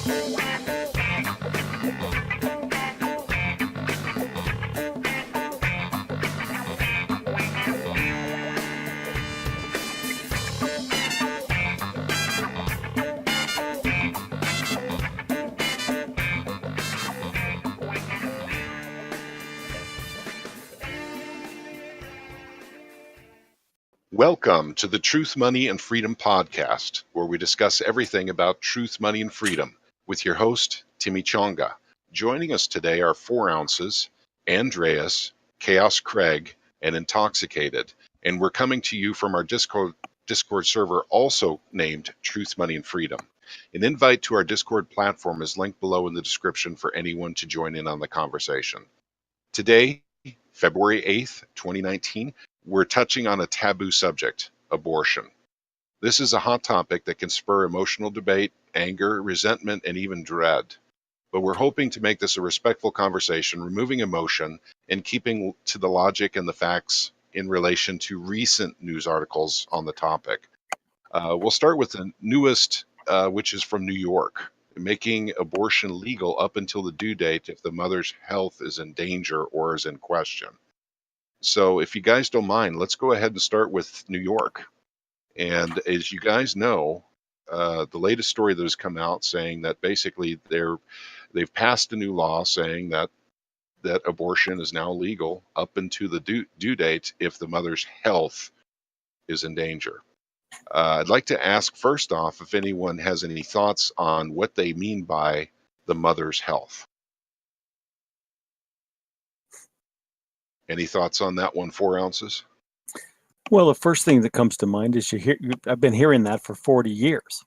Welcome to the Truth, Money, and Freedom podcast, where we discuss everything about truth, money, and freedom with your host, Timmy Chonga. Joining us today are 4 ounces, Andreas, Chaos Craig, and Intoxicated. And we're coming to you from our Discord server, also named Truth, Money, and Freedom. An invite to our Discord platform is linked below in the description for anyone to join in on the conversation. Today, February 8th, 2019, we're touching on a taboo subject, abortion. This is a hot topic that can spur emotional debate, anger, resentment, and even dread. But we're hoping to make this a respectful conversation, removing emotion and keeping to the logic and the facts in relation to recent news articles on the topic. We'll start with the newest, which is from New York, making abortion legal up until the due date if the mother's health is in danger or is in question. So if you guys don't mind, let's go ahead and start with New York. And as you guys know, the latest story that has come out saying that basically they've passed a new law saying that abortion is now legal up until the due date if the mother's health is in danger. I'd like to ask first off if anyone has any thoughts on what they mean by the mother's health. Any thoughts on that one, 4 ounces? Well, the first thing that comes to mind is I've been hearing that for 40 years,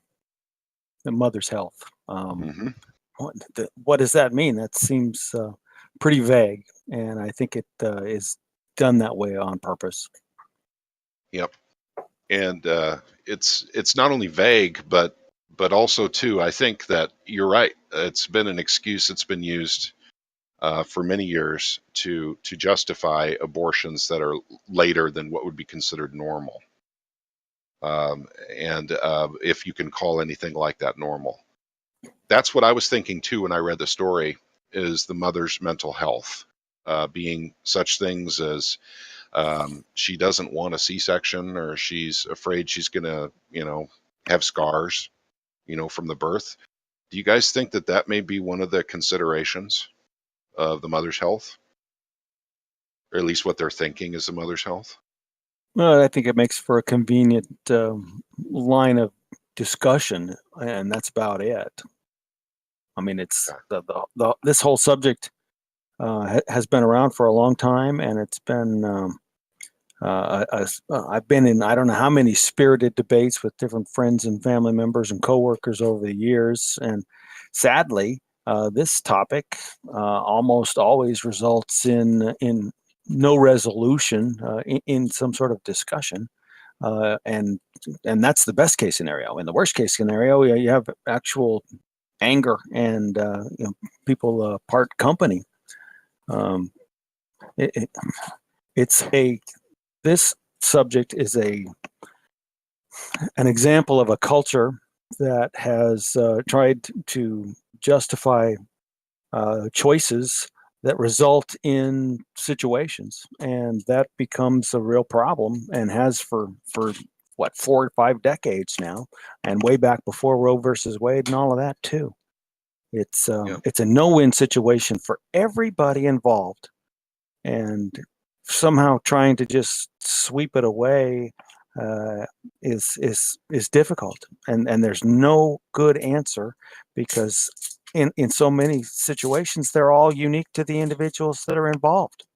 the mother's health. What does that mean? That seems pretty vague, and I think it is done that way on purpose. Yep. And it's not only vague, but also, too, I think that you're right. It's been an excuse that's been used for many years to justify abortions that are later than what would be considered normal. If you can call anything like that normal. That's what I was thinking too when I read the story, is the mother's mental health, being such things as she doesn't want a C-section, or she's afraid she's going to, have scars, from the birth. Do you guys think that may be one of the considerations of the mother's health, or at least what they're thinking is the mother's health? Well, I think it makes for a convenient line of discussion, and that's about it. I mean, it's this whole subject has been around for a long time, and it's been I've been in I don't know how many spirited debates with different friends and family members and coworkers over the years, and sadly, this topic almost always results in no resolution, in some sort of discussion, and that's the best case scenario. In the worst case scenario, you have actual anger and people part company. This subject is an example of a culture that has tried to justify choices that result in situations, and that becomes a real problem, and has for 4 or 5 decades now, and way back before Roe versus Wade and all of that too. It's a no-win situation for everybody involved, and somehow trying to just sweep it away is difficult, and there's no good answer, because in so many situations they're all unique to the individuals that are involved.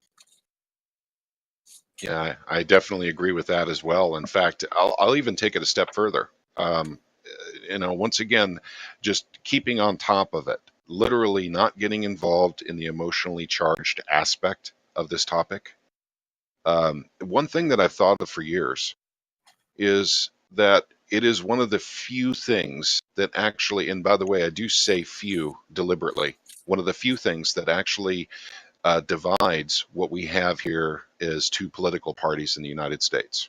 Yeah, I definitely agree with that as well. In fact, I'll even take it a step further. Once again, just keeping on top of it, literally not getting involved in the emotionally charged aspect of this topic. One thing that I've thought of for years is that it is one of the few things that actually, and by the way, I do say few deliberately, one of the few things that actually divides what we have here is 2 political parties in the United States,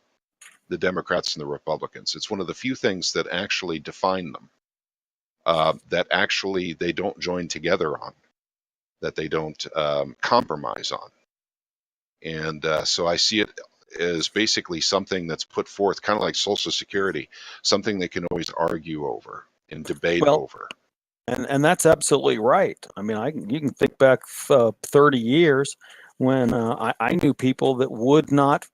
the Democrats and the Republicans. It's one of the few things that actually define them. that actually they don't join together on, that they don't compromise on. And so I see it as basically something that's put forth, kind of like Social Security, something they can always argue over and debate Well, over. and that's absolutely right. I mean, you can think back 30 years when I knew people that would not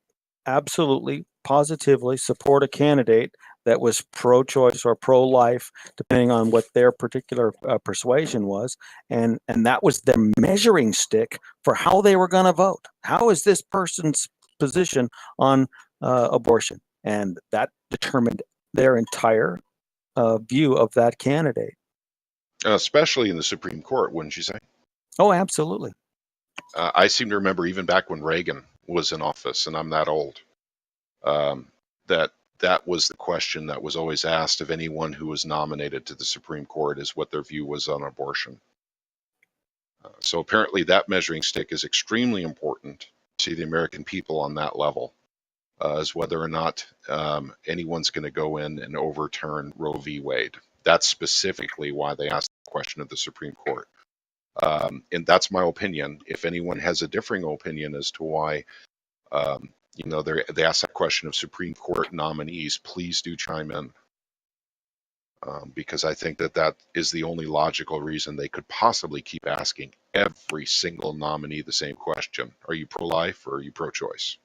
absolutely positively support a candidate that was pro-choice or pro-life, depending on what their particular persuasion was, and that was their measuring stick for how they were going to vote. How is this person's position on abortion? And that determined their entire view of that candidate. Especially in the Supreme Court, wouldn't you say? Oh, absolutely. I seem to remember even back when Reagan was in office, and I'm that old, that that was the question that was always asked of anyone who was nominated to the Supreme Court, is what their view was on abortion. So apparently that measuring stick is extremely important to the American people on that level, as whether or not anyone's going to go in and overturn Roe v. Wade. That's specifically why they asked the question of the Supreme Court. And that's my opinion. If anyone has a differing opinion as to why, they ask that question of Supreme Court nominees, please do chime in. Because I think that is the only logical reason they could possibly keep asking every single nominee the same question. Are you pro-life or are you pro-choice?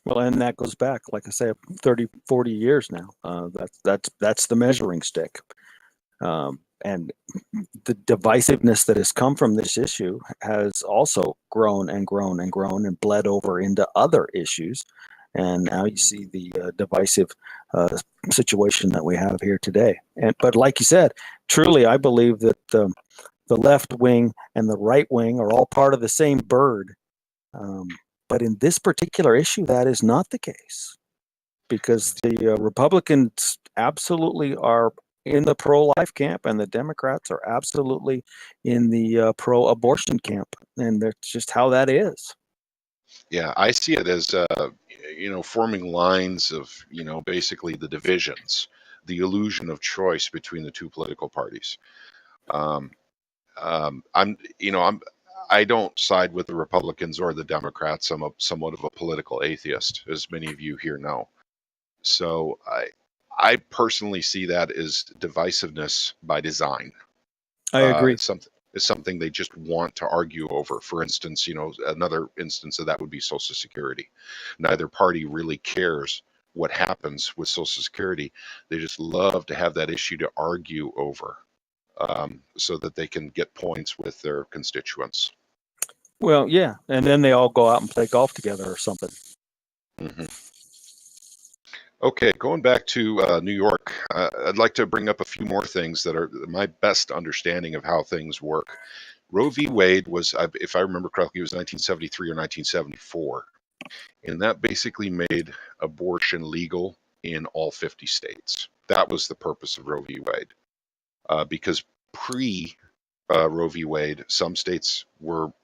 Well, and that goes back, like I say, 30, 40 years now. That's the measuring stick. And the divisiveness that has come from this issue has also grown and grown and grown and bled over into other issues. And now you see the divisive situation that we have here today. But like you said, truly, I believe that the left wing and the right wing are all part of the same bird. But in this particular issue, that is not the case, because the Republicans absolutely are in the pro-life camp, and the Democrats are absolutely in the pro-abortion camp, and that's just how that is. Yeah, I see it as, forming lines of, basically the divisions, the illusion of choice between the two political parties. Um, I don't side with the Republicans or the Democrats. I'm somewhat of a political atheist, as many of you here know. So I personally see that as divisiveness by design. I agree. It's something they just want to argue over. For instance, another instance of that would be Social Security. Neither party really cares what happens with Social Security. They just love to have that issue to argue over, so that they can get points with their constituents. Well, yeah, and then they all go out and play golf together or something. Mm-hmm. Okay, going back to New York, I'd like to bring up a few more things that are my best understanding of how things work. Roe v. Wade was, if I remember correctly, it was 1973 or 1974. And that basically made abortion legal in all 50 states. That was the purpose of Roe v. Wade. Because pre Roe v. Wade, some states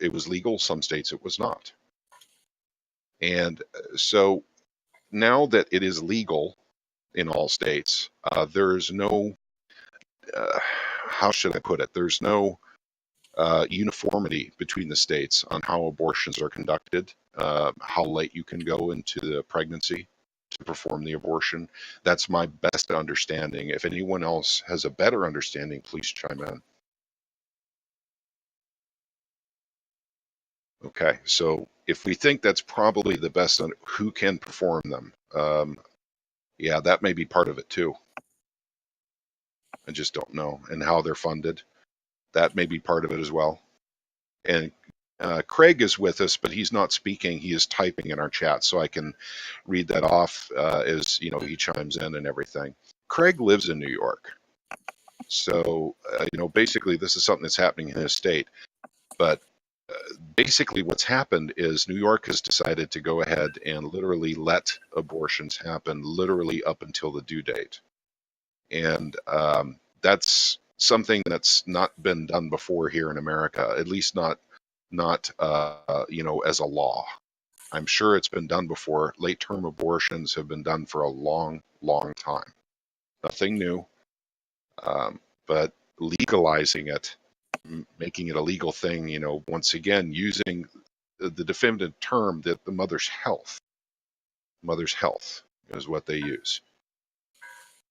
it was legal, some states it was not. And so now that it is legal in all states, there's no, how should I put it? There's no uniformity between the states on how abortions are conducted, how late you can go into the pregnancy to perform the abortion. That's my best understanding. If anyone else has a better understanding, please chime in. Okay, so if we think that's probably the best on who can perform them, yeah, that may be part of it too. I just don't know. And how they're funded, that may be part of it as well. And Craig is with us, but he's not speaking. He is typing in our chat, so I can read that off as he chimes in and everything. Craig lives in New York, so basically this is something that's happening in his state. But basically, what's happened is New York has decided to go ahead and literally let abortions happen, literally up until the due date, and that's something that's not been done before here in America, at least not as a law. I'm sure it's been done before. Late term abortions have been done for a long, long time. Nothing new. But legalizing it, making it a legal thing, once again, using the definitive term that the mother's health is what they use.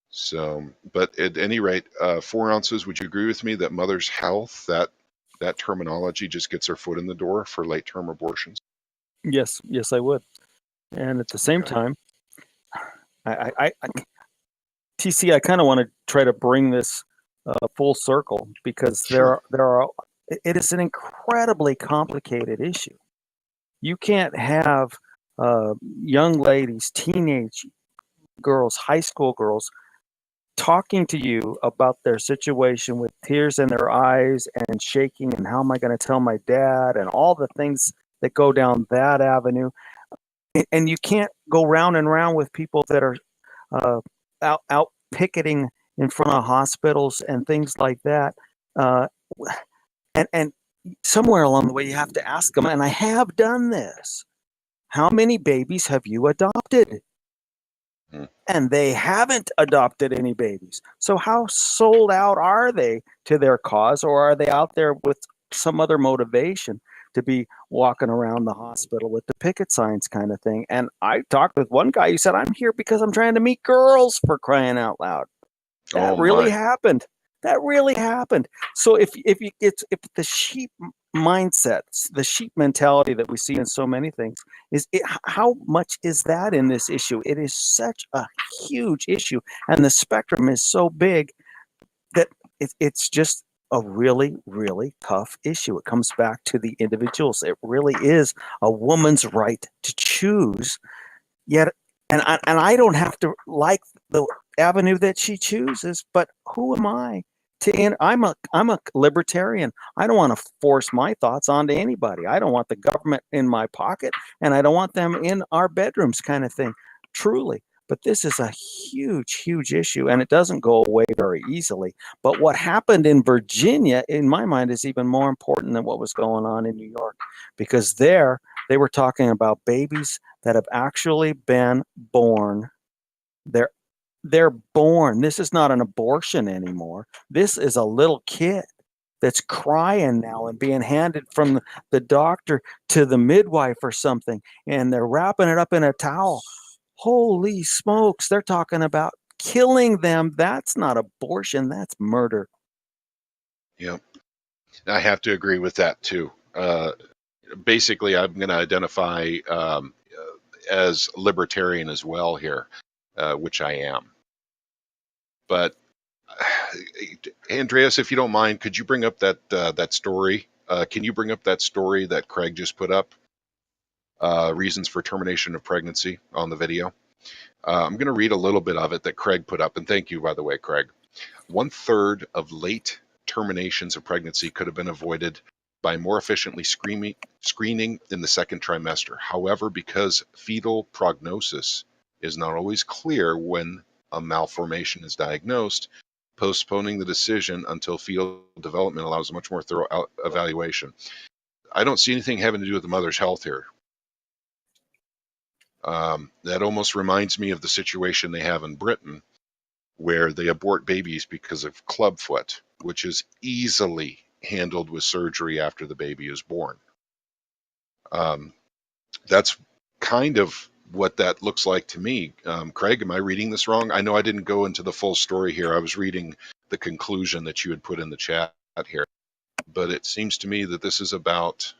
So, but at any rate, 4 ounces, would you agree with me that mother's health, that terminology just gets her foot in the door for late-term abortions? Yes, I would. And at the same Okay. time, I TC, I kind of want to try to bring this full circle because Sure. it is an incredibly complicated issue. You can't have young ladies, teenage girls, high school girls talking to you about their situation with tears in their eyes and shaking, and how am I going to tell my dad, and all the things that go down that avenue. And you can't go round and round with people that are out picketing in front of hospitals and things like that. Uh, and somewhere along the way, you have to ask them, and I have done this, how many babies have you adopted? And they haven't adopted any babies. So how sold out are they to their cause, or are they out there with some other motivation to be walking around the hospital with the picket signs kind of thing? And I talked with one guy who said, I'm here because I'm trying to meet girls, for crying out loud. That Oh really my. happened. That really happened. So if the sheep mindset, the sheep mentality that we see in so many things, how much is that in this issue? It is such a huge issue, and the spectrum is so big that it's just a really, really tough issue. It comes back to the individuals. It really is a woman's right to choose. Yet, and I don't have to like the avenue that she chooses, but who am I to? I'm a libertarian. I don't want to force my thoughts onto anybody. I don't want the government in my pocket, and I don't want them in our bedrooms, kind of thing. Truly. But this is a huge, huge issue, and it doesn't go away very easily. But what happened in Virginia, in my mind, is even more important than what was going on in New York, because there they were talking about babies that have actually been born. They're they're born. This is not an abortion anymore. This is a little kid that's crying now and being handed from the doctor to the midwife or something, and they're wrapping it up in a towel. Holy smokes, they're talking about killing them. That's not abortion, that's murder. Yeah, I have to agree with that too. Basically, I'm going to identify as libertarian as well here, which I am. But Andreas, if you don't mind, could you bring up that story? Can you bring up that story that Craig just put up? Reasons for termination of pregnancy on the video. I'm going to read a little bit of it that Craig put up, and thank you, by the way, Craig. 1/3 of late terminations of pregnancy could have been avoided by more efficiently screening in the second trimester. However, because fetal prognosis is not always clear when a malformation is diagnosed, postponing the decision until fetal development allows a much more thorough evaluation. I don't see anything having to do with the mother's health here. That almost reminds me of the situation they have in Britain, where they abort babies because of clubfoot, which is easily handled with surgery after the baby is born. That's kind of what that looks like to me. Craig, am I reading this wrong? I know I didn't go into the full story here. I was reading the conclusion that you had put in the chat here. But it seems to me that this is about,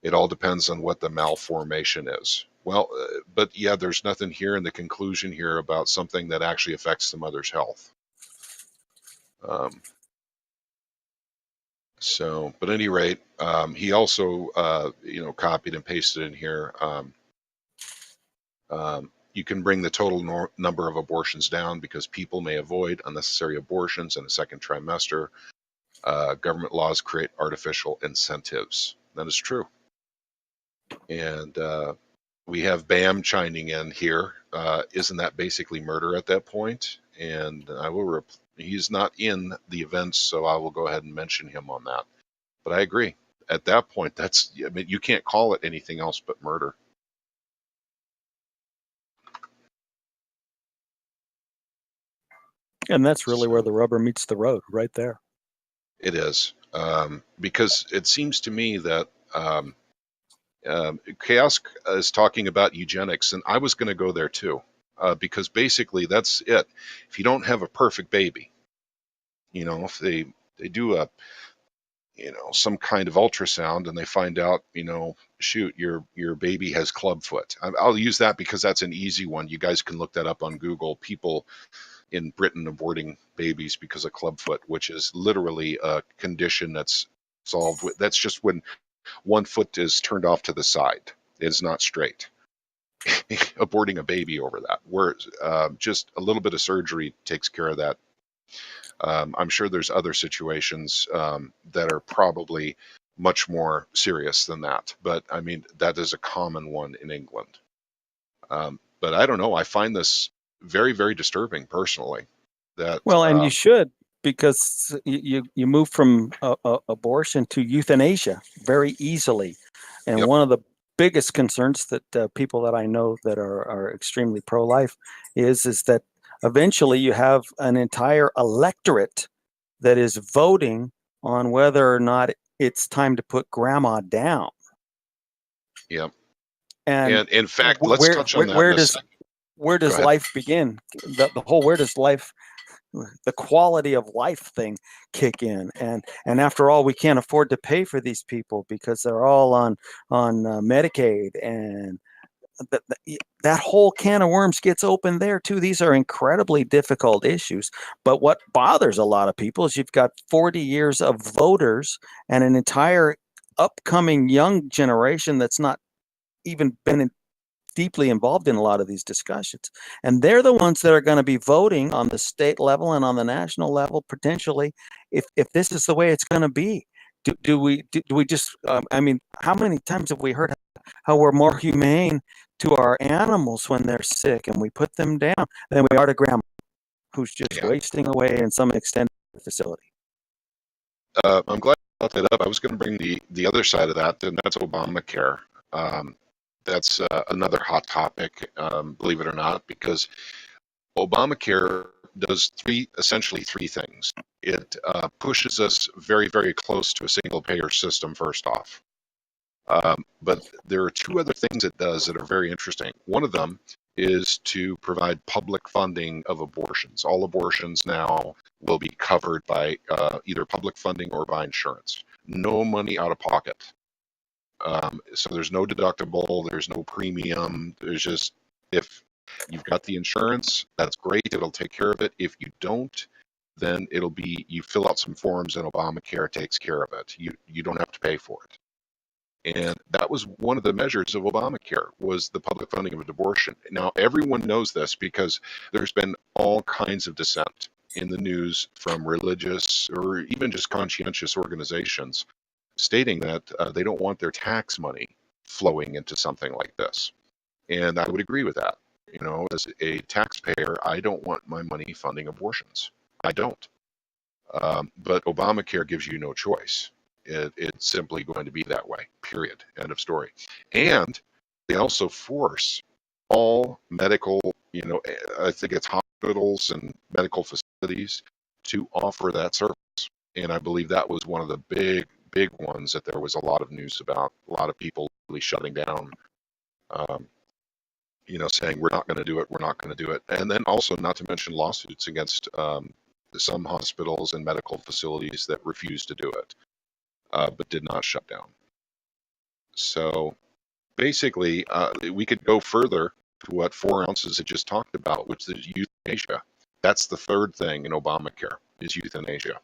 it all depends on what the malformation is. Well, but yeah, there's nothing here in the conclusion here about something that actually affects the mother's health. But at any rate, he also, copied and pasted in here. You can bring the total number of abortions down because people may avoid unnecessary abortions in the second trimester. Government laws create artificial incentives. That is true. And we have Bam chiming in here. Isn't that basically murder at that point? And he's not in the events, so I will go ahead and mention him on that. But I agree. At that point, you can't call it anything else but murder. And that's really where So the rubber meets the road, right there. it is, because it seems to me that Chaos is talking about eugenics, and I was going to go there too, because basically that's it. If you don't have a perfect baby, if they do a some kind of ultrasound and they find out, shoot, your baby has clubfoot. I'll use that because that's an easy one. You guys can look that up on Google. People in Britain aborting babies because of clubfoot, which is literally a condition that's solved with. That's just when one foot is turned off to the side. It's not straight. Aborting a baby over that, where just a little bit of surgery takes care of that. I'm sure there's other situations that are probably much more serious than that, but I mean that is a common one in England. But I don't know. I find this very, very disturbing personally. That Well, and you should, because you move from abortion to euthanasia very easily. And yep, one of the biggest concerns that people that I know that are extremely pro-life is that eventually you have an entire electorate that is voting on whether or not it's time to put grandma down. yep. And And in fact, let's touch on that in a second. where Go does ahead. life begin? The whole where does life, the quality of life thing kick in? And after all, we can't afford to pay for these people because they're all on Medicaid, and that whole can of worms gets open there too. These are incredibly difficult issues. But what bothers a lot of people is you've got 40 years of voters and an entire upcoming young generation that's not even been deeply involved in a lot of these discussions. And they're the ones that are going to be voting on the state level and on the national level, potentially, if this is the way it's going to be. Do we just, I mean, how many times have we heard how we're more humane to our animals when they're sick and we put them down than we are to grandma who's just Yeah. wasting away in some extended facility? I'm glad you brought that up. I was going to bring the other side of that, and that's Obamacare. Um, that's another hot topic, believe it or not, because Obamacare does essentially three things. It pushes us very, very close to a single payer system, first off. But there are two other things it does that are very interesting. One of them is to provide public funding of abortions. All abortions now will be covered by either public funding or by insurance. No money out of pocket. So there's no deductible, there's no premium. There's just, if you've got the insurance, that's great. It'll take care of it. If you don't, then you fill out some forms and Obamacare takes care of it. You don't have to pay for it. And that was one of the measures of Obamacare, was the public funding of abortion. Now, everyone knows this because there's been all kinds of dissent in the news from religious or even just conscientious organizations stating that they don't want their tax money flowing into something like this. And I would agree with that. As a taxpayer, I don't want my money funding abortions. I don't. But Obamacare gives you no choice. It's simply going to be that way, period. End of story. And they also force all medical, I think it's hospitals and medical facilities to offer that service. And I believe that was one of the big, big ones that there was a lot of news about, a lot of people really shutting down, um, saying we're not going to do it, we're not going to do it. And then also, not to mention lawsuits against some hospitals and medical facilities that refused to do it. But did not shut down. So basically, we could go further to what 4 ounces had just talked about, which is euthanasia. That's the third thing in Obamacare, is euthanasia.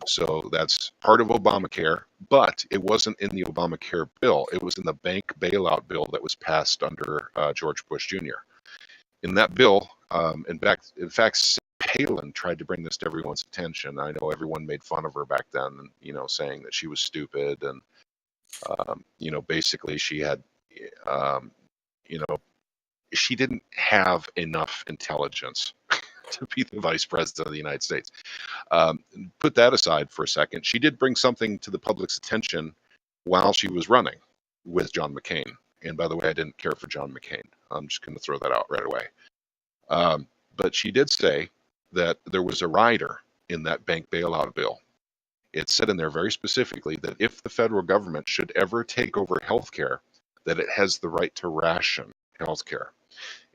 So that's part of Obamacare, but it wasn't in the Obamacare bill. It was in the bank bailout bill that was passed under George Bush Jr. In that bill, in fact, Palin tried to bring this to everyone's attention. I know everyone made fun of her back then, saying that she was stupid and, basically she had, you know, she didn't have enough intelligence to be the vice president of the United States. Put that aside for a second. She did bring something to the public's attention while she was running with John McCain. And by the way, I didn't care for John McCain. I'm just going to throw that out right away. But she did say that there was a rider in that bank bailout bill. It said in there very specifically that if the federal government should ever take over healthcare, that it has the right to ration healthcare.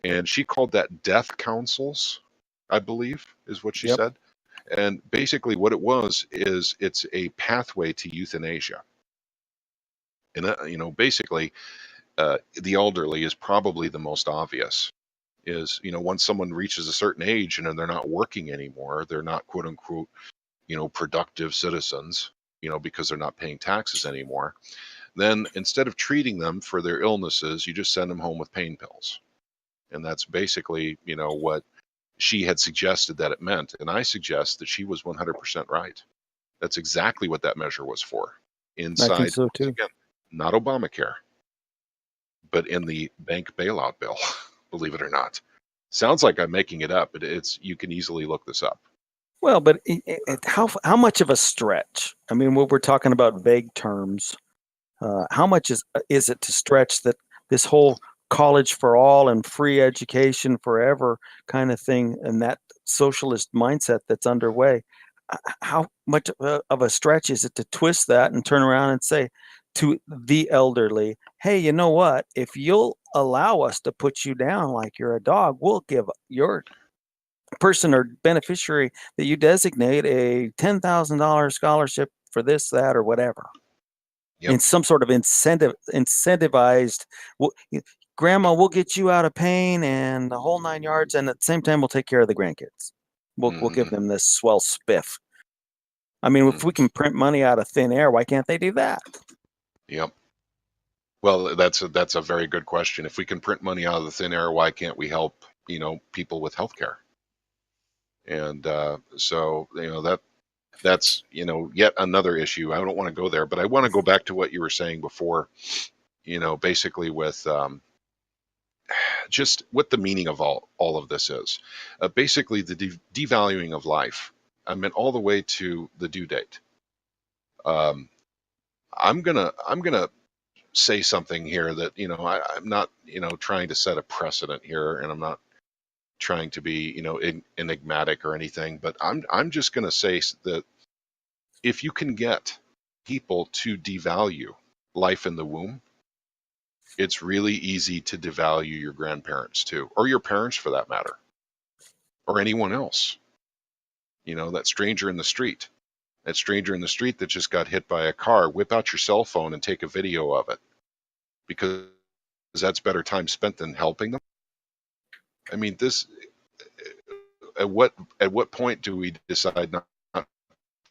And she called that death councils, I believe, is what she Yep. said. And basically, what it was is it's a pathway to euthanasia. And basically, the elderly is probably the most obvious. Is once someone reaches a certain age and they're not working anymore, they're not quote unquote productive citizens, because they're not paying taxes anymore. Then instead of treating them for their illnesses, you just send them home with pain pills. And that's basically what she had suggested that it meant. And I suggest that she was 100% right. That's exactly what that measure was for. I think Inside, so too. again, not Obamacare, but in the bank bailout bill, believe it or not. Sounds like I'm making it up, but you can easily look this up. Well, but how much of a stretch? I mean, when we're talking about vague terms, how much is it to stretch that this whole college for all and free education forever kind of thing and that socialist mindset that's underway? How much of a stretch is it to twist that and turn around and say to the elderly, hey, you know what? If you'll allow us to put you down like you're a dog, we'll give your person or beneficiary that you designate a $10,000 scholarship for this, that, or whatever. Yep. In some sort of incentivized, grandma, we'll get you out of pain and the whole 9 yards, and at the same time, we'll take care of the grandkids. We'll give them this swell spiff. I mean, if we can print money out of thin air, why can't they do that? Yep. Well, that's a very good question. If we can print money out of the thin air, why can't we help people with healthcare? And so that's yet another issue. I don't want to go there, but I want to go back to what you were saying before. Basically with just what the meaning of all of this is. Basically, the devaluing of life. I mean, all the way to the due date. I'm gonna say something here that I'm not trying to set a precedent here, and I'm not trying to be enigmatic or anything, but I'm just gonna say that if you can get people to devalue life in the womb, it's really easy to devalue your grandparents too, or your parents for that matter, or anyone else. That stranger in the street. That stranger in the street that just got hit by a car, whip out your cell phone and take a video of it, because that's better time spent than helping them. I mean, at what point do we decide not to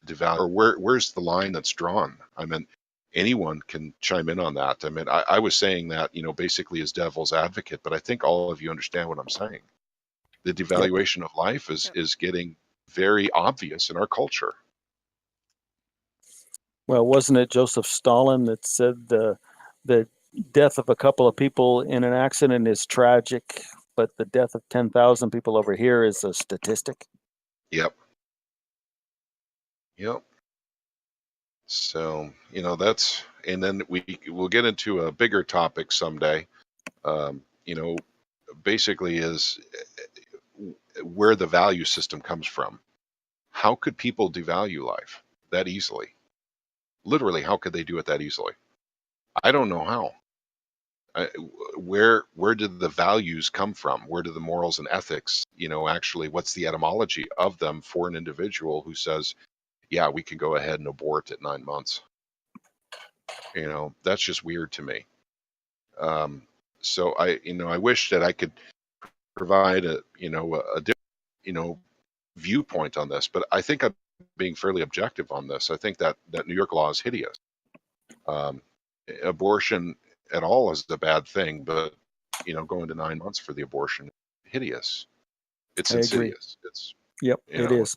devalue, or where's the line that's drawn? I mean, anyone can chime in on that. I mean, I was saying that, basically as devil's advocate, but I think all of you understand what I'm saying. The devaluation of life is getting very obvious in our culture. Well, wasn't it Joseph Stalin that said the death of a couple of people in an accident is tragic, but the death of 10,000 people over here is a statistic? Yep. So, that's, and then we'll get into a bigger topic someday. Basically is where the value system comes from. How could people devalue life that easily? Literally, how could they do it that easily? I don't know how. Where did the values come from? Where do the morals and ethics, actually, what's the etymology of them for an individual who says, yeah, we can go ahead and abort at 9 months? That's just weird to me. So I wish that I could provide a different, viewpoint on this, but I think I'm being fairly objective on this. I think that New York law is hideous. Abortion at all is a bad thing, but going to 9 months for the abortion, hideous. It's insidious. It's it is.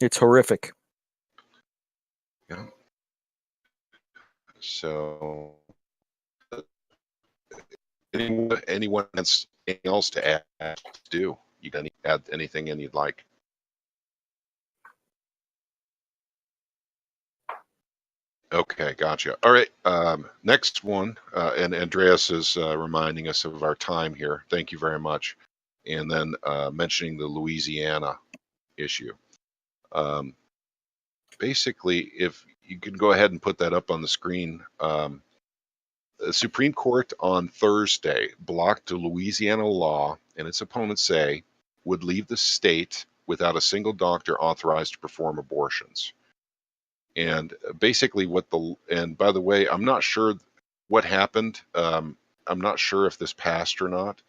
It's horrific. Yeah. So, anyone has anything else to add? Do you can add anything in you'd like? Okay, gotcha. All right. Next one, and Andreas is reminding us of our time here. Thank you very much. And then mentioning the Louisiana issue. Basically, if you can go ahead and put that up on the screen, the Supreme Court on Thursday blocked a Louisiana law, and its opponents say would leave the state without a single doctor authorized to perform abortions. And basically and by the way, I'm not sure what happened. I'm not sure if this passed or not,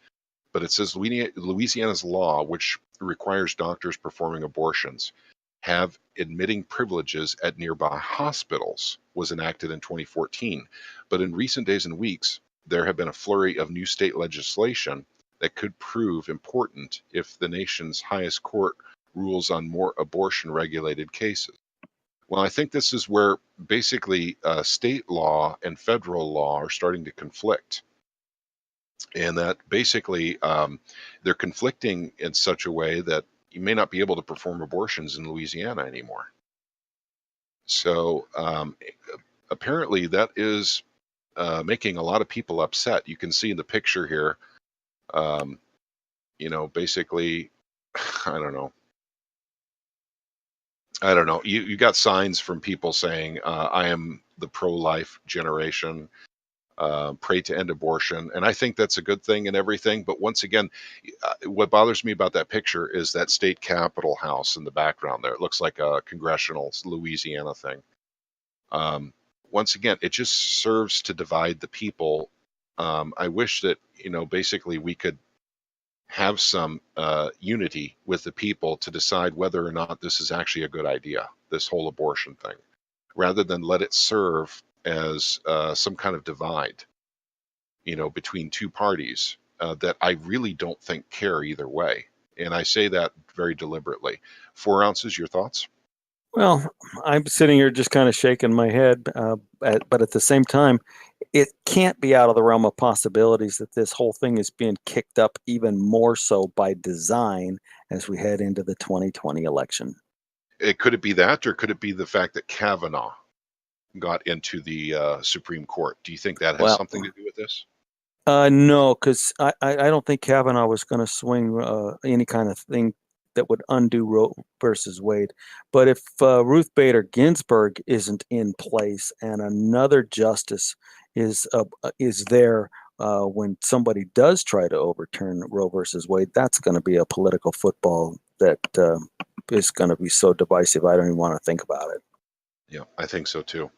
but it says Louisiana's law, which requires doctors performing abortions, have admitting privileges at nearby hospitals, was enacted in 2014. But in recent days and weeks, there have been a flurry of new state legislation that could prove important if the nation's highest court rules on more abortion-regulated cases. Well, I think this is where basically state law and federal law are starting to conflict. And that basically they're conflicting in such a way that you may not be able to perform abortions in Louisiana anymore. So apparently that is making a lot of people upset. You can see in the picture here, basically, I don't know. You got signs from people saying, I am the pro-life generation, pray to end abortion. And I think that's a good thing and everything. But once again, what bothers me about that picture is that state capitol house in the background there. It looks like a congressional Louisiana thing. Once again, it just serves to divide the people. I wish that, basically we could have some unity with the people to decide whether or not this is actually a good idea, this whole abortion thing, rather than let it serve as some kind of divide, between two parties that I really don't think care either way. And I say that very deliberately. 4 ounces, your thoughts? Well, I'm sitting here just kind of shaking my head, but at the same time, it can't be out of the realm of possibilities that this whole thing is being kicked up even more so by design as we head into the 2020 election. Could it be that, or could it be the fact that Kavanaugh got into the Supreme Court? Do you think that has something to do with this? No, because I don't think Kavanaugh was going to swing any kind of thing that would undo Roe versus Wade. But if Ruth Bader Ginsburg isn't in place and another justice is there when somebody does try to overturn Roe versus Wade, that's going to be a political football that is going to be so divisive. I don't even want to think about it. Yeah, I think so too.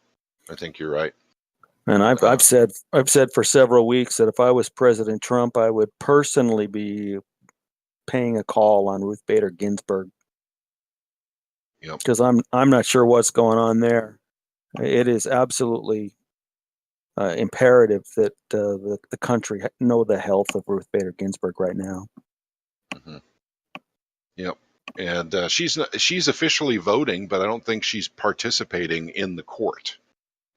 I think you're right. And I've said for several weeks that if I was President Trump, I would personally be paying a call on Ruth Bader Ginsburg. Because I'm not sure what's going on there. It is absolutely imperative that the country know the health of Ruth Bader Ginsburg right now. Mm-hmm. Yep. And she's officially voting, but I don't think she's participating in the court.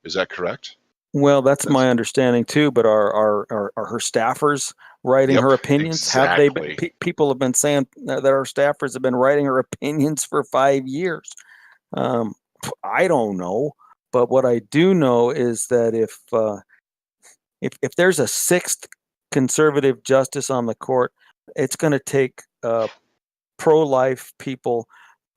Is that correct? Well, that's my understanding too. But are her staffers writing her opinions? Exactly. Have they been, people have been saying that our staffers have been writing her opinions for 5 years. I don't know, but what I do know is that if there's a sixth conservative justice on the court, it's going to take pro-life people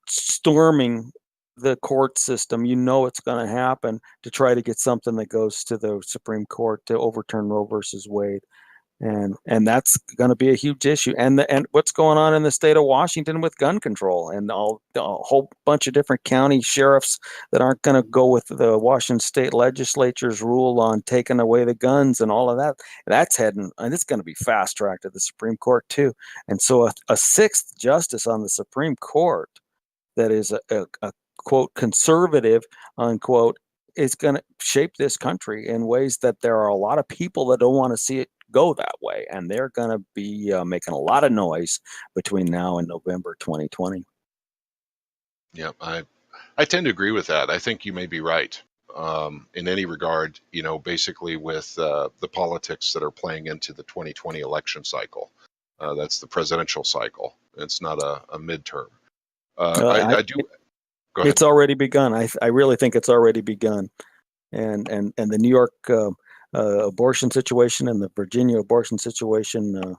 storming the court system. It's going to happen to try to get something that goes to the Supreme Court to overturn Roe versus Wade. And that's going to be a huge issue. And what's going on in the state of Washington with gun control and a whole bunch of different county sheriffs that aren't going to go with the Washington state legislature's rule on taking away the guns and all of that. That's heading, and it's going to be fast tracked to the Supreme Court too. And so a sixth justice on the Supreme Court that is a quote conservative unquote is going to shape this country in ways that there are a lot of people that don't want to see it go that way, and they're going to be making a lot of noise between now and November 2020. Yeah, I tend to agree with that. I think you may be right in any regard, basically with the politics that are playing into the 2020 election cycle. That's the presidential cycle. It's not a midterm. I do. Go ahead. It's already begun. I really think it's already begun, and the New York abortion situation and the Virginia abortion situation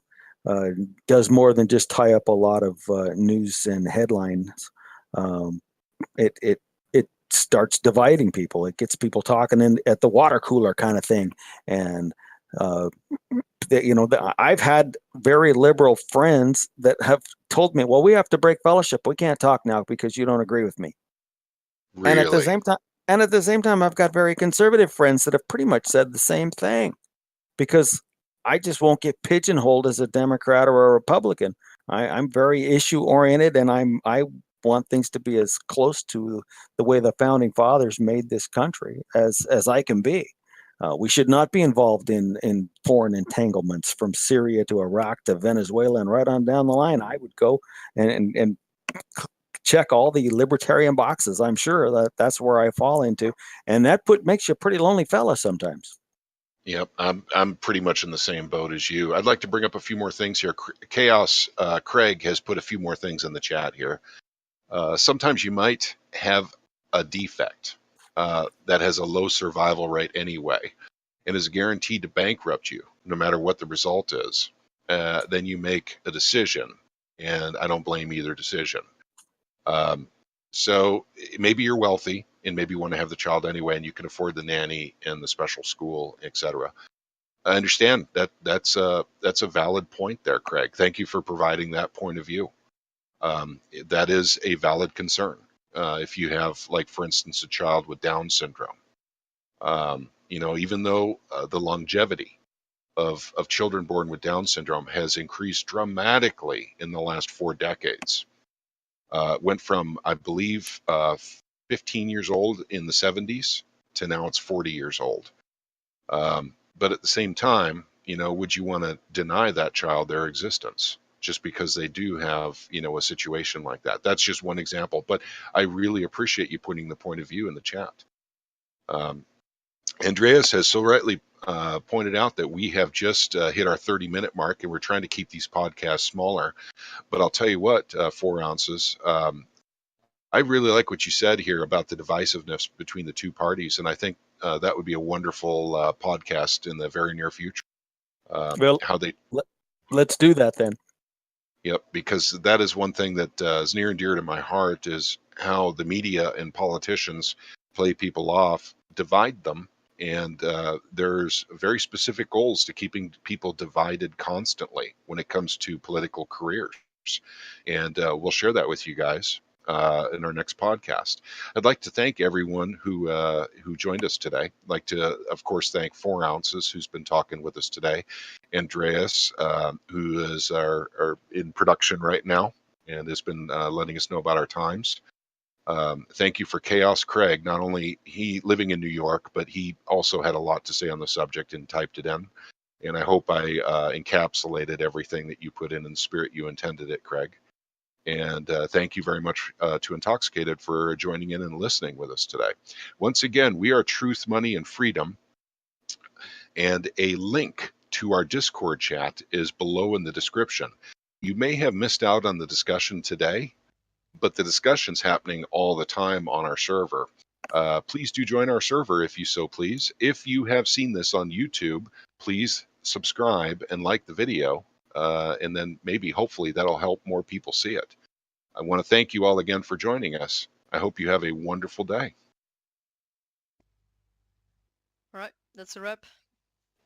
does more than just tie up a lot of news and headlines. Um, it starts dividing people. It gets people talking at the water cooler kind of thing, and uh, I've had very liberal friends that have told me, "Well, we have to break fellowship. We can't talk now because you don't agree with me." And at the Really? same time, I've got very conservative friends that have pretty much said the same thing because I just won't get pigeonholed as a Democrat or a Republican. I'm very issue oriented, and I want things to be as close to the way the founding fathers made this country as I can be. We should not be involved in foreign entanglements from Syria to Iraq to Venezuela and right on down the line. I would go and check all the libertarian boxes. I'm sure that's where I fall into, and that makes you a pretty lonely fella sometimes. Yep, I'm pretty much in the same boat as you. I'd like to bring up a few more things here. Chaos Craig has put a few more things in the chat here. Sometimes you might have a defect that has a low survival rate anyway and is guaranteed to bankrupt you no matter what the result is. Then you make a decision, and I don't blame either decision. Um, so maybe you're wealthy and maybe you want to have the child anyway, and you can afford the nanny and the special school, etc. I understand that that's a valid point there, Craig. Thank you for providing that point of view. That is a valid concern. If you have, like, for instance, a child with Down syndrome, even though the longevity of children born with Down syndrome has increased dramatically in the last 4 decades, went from, I believe, 15 years old in the 70s to now it's 40 years old. But at the same time, would you want to deny that child their existence just because they do have, a situation like that? That's just one example, but I really appreciate you putting the point of view in the chat. Andreas has so rightly pointed out that we have just hit our 30-minute mark, and we're trying to keep these podcasts smaller. But I'll tell you what, 4 ounces, I really like what you said here about the divisiveness between the two parties, and I think that would be a wonderful podcast in the very near future. Well, How they, let's do that then. yep, because that is one thing that is near and dear to my heart, is how the media and politicians play people off, divide them, and there's very specific goals to keeping people divided constantly when it comes to political careers. And we'll share that with you guys in our next podcast. I'd like to thank everyone who joined us today. I'd like to, of course, thank 4 ounces, who's been talking with us today, Andreas, who is our in production right now and has been letting us know about our times. Thank you for Chaos Craig. Not only he living in New York, but he also had a lot to say on the subject and typed it in. And I hope I encapsulated everything that you put in the spirit you intended it, Craig. And thank you very much to Intoxicated for joining in and listening with us today. Once again, we are Truth, Money, and Freedom. And a link to our Discord chat is below in the description. You may have missed out on the discussion today, but the discussion's happening all the time on our server. Please do join our server if you so please. If you have seen this on YouTube, please subscribe and like the video. And then maybe, hopefully, that'll help more people see it. I want to thank you all again for joining us. I hope you have a wonderful day. All right, that's a wrap.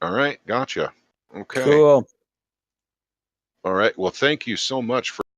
All right, gotcha. Okay. Cool. All right. Well, thank you so much for